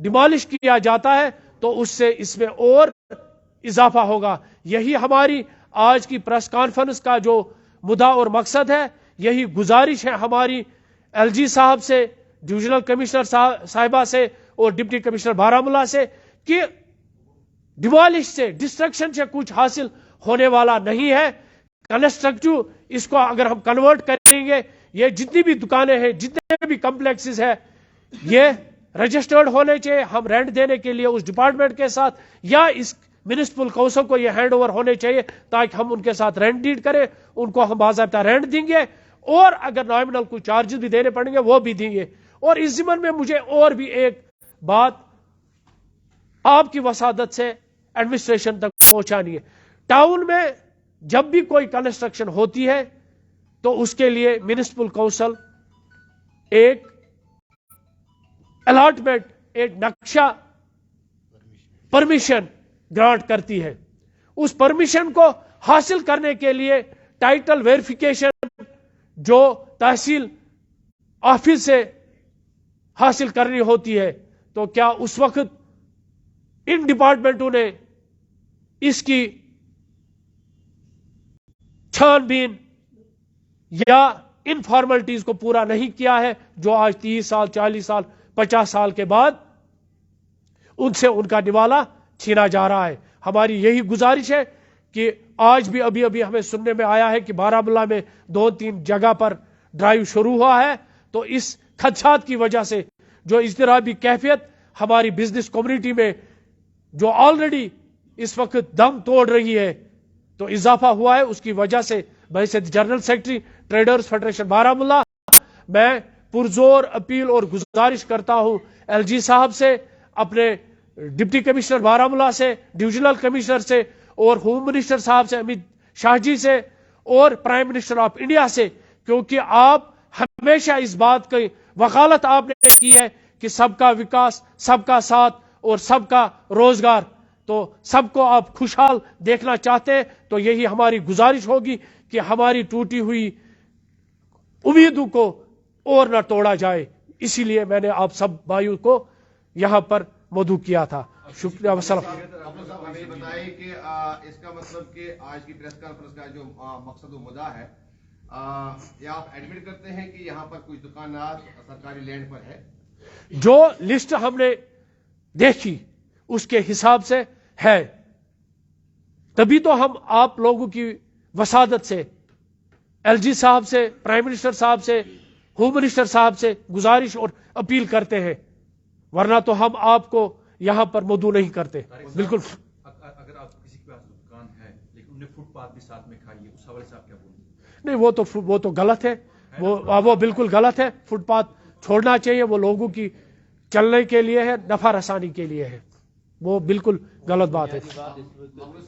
Demolish کیا جاتا ہے تو اس سے اس میں اور اضافہ ہوگا. یہی ہماری آج کی پریس کانفرنس کا جو مدعا اور مقصد ہے. یہی گزارش ہے ہماری ایل جی صاحب سے, ڈویژنل کمشنر صاحبہ سے اور ڈپٹی کمشنر بارہمولہ سے کہ ڈیمالش سے, ڈسٹرکشن سے کچھ حاصل ہونے والا نہیں ہے. کنسٹرکٹیو اس کو اگر ہم کنورٹ کریں گے, یہ جتنی بھی دکانیں ہیں, جتنے بھی کمپلیکسز ہیں, یہ رجسٹرڈ ہونے چاہیے. ہم رینٹ دینے کے لیے اس ڈپارٹمنٹ کے ساتھ یا اس میونسپل کونسل کو یہ ہینڈ اوور ہونے چاہیے تاکہ ہم ان کے ساتھ رینٹ ڈیڈ کریں, ان کو ہم باضابطہ رینٹ دیں گے اور اگر نامنل کوئی چارجز بھی دینے پڑیں گے وہ بھی دیں گے. اور اس ضمن میں مجھے اور بھی ایک بات آپ کی وسادت سے ایڈمنسٹریشن تک پہنچانی ہے. ٹاؤن میں جب بھی کوئی کنسٹرکشن ہوتی ہے تو اس کے لیے میونسپل کونسل ایک الاٹمنٹ, ایک نقشہ پرمیشن گرانٹ کرتی ہے. اس پرمیشن کو حاصل کرنے کے لیے ٹائٹل ویریفیکیشن جو تحصیل آفس سے حاصل کرنی ہوتی ہے, تو کیا اس وقت ان ڈپارٹمنٹوں نے اس کی چھان بین یا ان فارملٹیز کو پورا نہیں کیا ہے جو آج 30 سال 40 سال 50 سال کے بعد ان سے ان کا نوالا چھینا جا رہا ہے. ہماری یہی گزارش ہے کہ آج بھی ابھی ہمیں سننے میں آیا ہے کہ بارہمولہ میں 2-3 جگہ پر ڈرائیو شروع ہوا ہے, تو اس خدشات کی وجہ سے جو اضطرابی کیفیت ہماری بزنس کمیونٹی میں جو آلریڈی اس وقت دم توڑ رہی ہے تو اضافہ ہوا ہے, اس کی وجہ سے بحیثیت general secretary traders federation Baramulla میں پرزور اپیل اور گزارش کرتا ہوں ایل جی صاحب سے, اپنے ڈپٹی کمشنر بارہمولہ سے, ڈویژنل کمشنر سے اور ہوم منسٹر صاحب سے امت شاہ جی سے اور پرائم منسٹر آف انڈیا سے, کیونکہ آپ ہمیشہ اس بات کی وکالت آپ نے کی ہے کہ سب کا وکاس, سب کا ساتھ اور سب کا روزگار, تو سب کو آپ خوشحال دیکھنا چاہتے ہیں. تو یہی ہماری گزارش ہوگی کہ ہماری ٹوٹی ہوئی امیدوں کو اور نہ توڑا جائے. اسی لیے میں نے آپ سب بھائیوں کو یہاں پر مدعو کیا تھا. شکریہ. وسلام. ہمیں بتائیں کہ اس کا مطلب کہ آج کی پریس کانفرنس کا جو مقصد و مدعا ہے, یا آپ ایڈمٹ کرتے ہیں کہ یہاں پر کچھ دکانات سرکاری لینڈ پر ہے؟ جو لسٹ ہم نے دیکھی اس کے حساب سے ہے, تبھی تو ہم آپ لوگوں کی وسادت سے ایل جی صاحب سے, پرائم منسٹر صاحب سے, ہوم منسٹر صاحب سے گزارش اور اپیل کرتے ہیں, ورنہ تو ہم آپ کو یہاں پر مدعو نہیں کرتے. بالکل. اگر آپ کسی کے پاس دکان ہے لیکن انہیں فٹ پاتھ بھی ساتھ میں کھائی ہے, اس حوالے سے آپ کیا بولیں گے؟ نہیں, وہ تو غلط ہے, وہ بالکل غلط ہے. فٹ پاتھ چھوڑنا چاہیے, وہ لوگوں کی چلنے کے لیے ہے, نفع رسانی کے لیے ہے, وہ بالکل غلط بات ہے.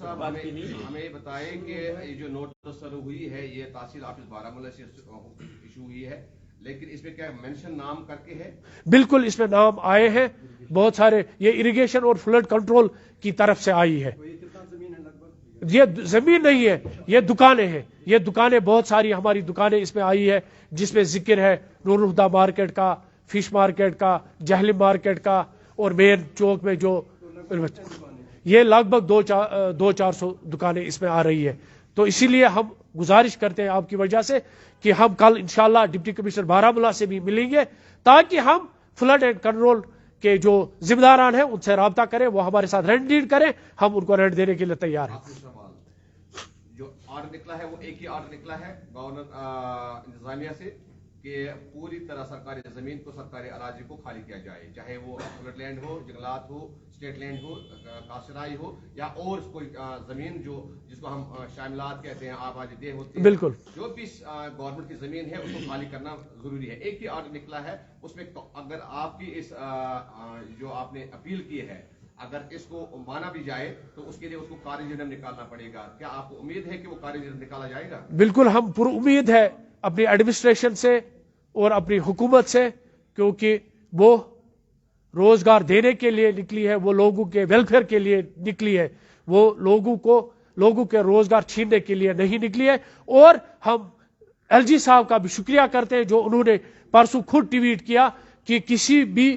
ہمیں بتائیں کہ یہ جو نوٹس سرو ہوئی ہے یہ تحصیل آفس بارہمولہ سے ایشو ہوئی ہے, لیکن اس میں کیا مینشن نام کر کے ہے؟ بالکل اس میں نام آئے ہیں بہت سارے. یہ اریگیشن اور فلڈ کنٹرول کی طرف سے آئی ہے. یہ زمین نہیں ہے, یہ دکانیں ہیں. یہ دکانیں بہت ساری ہماری دکانیں اس میں آئی ہے, جس میں ذکر ہے نور الہدا مارکیٹ کا, فش مارکیٹ کا, جہلم مارکیٹ کا, اور مین چوک میں جو یہ لگ بھگ 200-400 دکانیں اس میں آ رہی ہے. تو اسی لیے ہم گزارش کرتے ہیں آپ کی وجہ سے کہ ہم کل انشاءاللہ ڈپٹی کمشنر بارہمولہ سے بھی ملیں گے تاکہ ہم فلڈ اینڈ کنٹرول کے جو ذمہ داران ہیں ان سے رابطہ کریں, وہ ہمارے ساتھ رینٹ ڈیڈ کریں, ہم ان کو رینٹ دینے کے لیے تیار ہیں. جو آرڈر نکلا ہے وہ ایک ہی آرڈر نکلا ہے گورنر انتظامیہ سے کہ پوری طرح سرکاری زمین کو, سرکاری اراضی کو خالی کیا جائے, چاہے وہ فلڈ لینڈ ہو, جنگلات ہو, اسٹیٹ لینڈ ہو, کاشتکاری ہو, یا اور کوئی زمین جو جس کو ہم شاملات کہتے ہیں, آبادی دہ ہوتی ہے, بالکل جو بھی گورنمنٹ کی زمین ہے اس کو خالی کرنا ضروری ہے. ایک ہی آرڈر نکلا ہے, اس میں اگر آپ کی اس جو آپ نے اپیل کی ہے اگر اس کو مانا بھی جائے تو اس کے لیے اس کو قاری جرم نکالنا پڑے گا. کیا آپ کو امید ہے کہ وہ قاری جرم نکالا جائے گا؟ بالکل, ہم پر امید ہے اپنی ایڈمنسٹریشن سے اور اپنی حکومت سے, کیونکہ وہ روزگار دینے کے لیے نکلی ہے, وہ لوگوں کے ویلفیئر کے لیے نکلی ہے, وہ لوگوں کے روزگار چھیننے کے لیے نہیں نکلی ہے. اور ہم ایل جی صاحب کا بھی شکریہ کرتے ہیں جو انہوں نے پرسوں خود ٹویٹ کیا کہ کسی بھی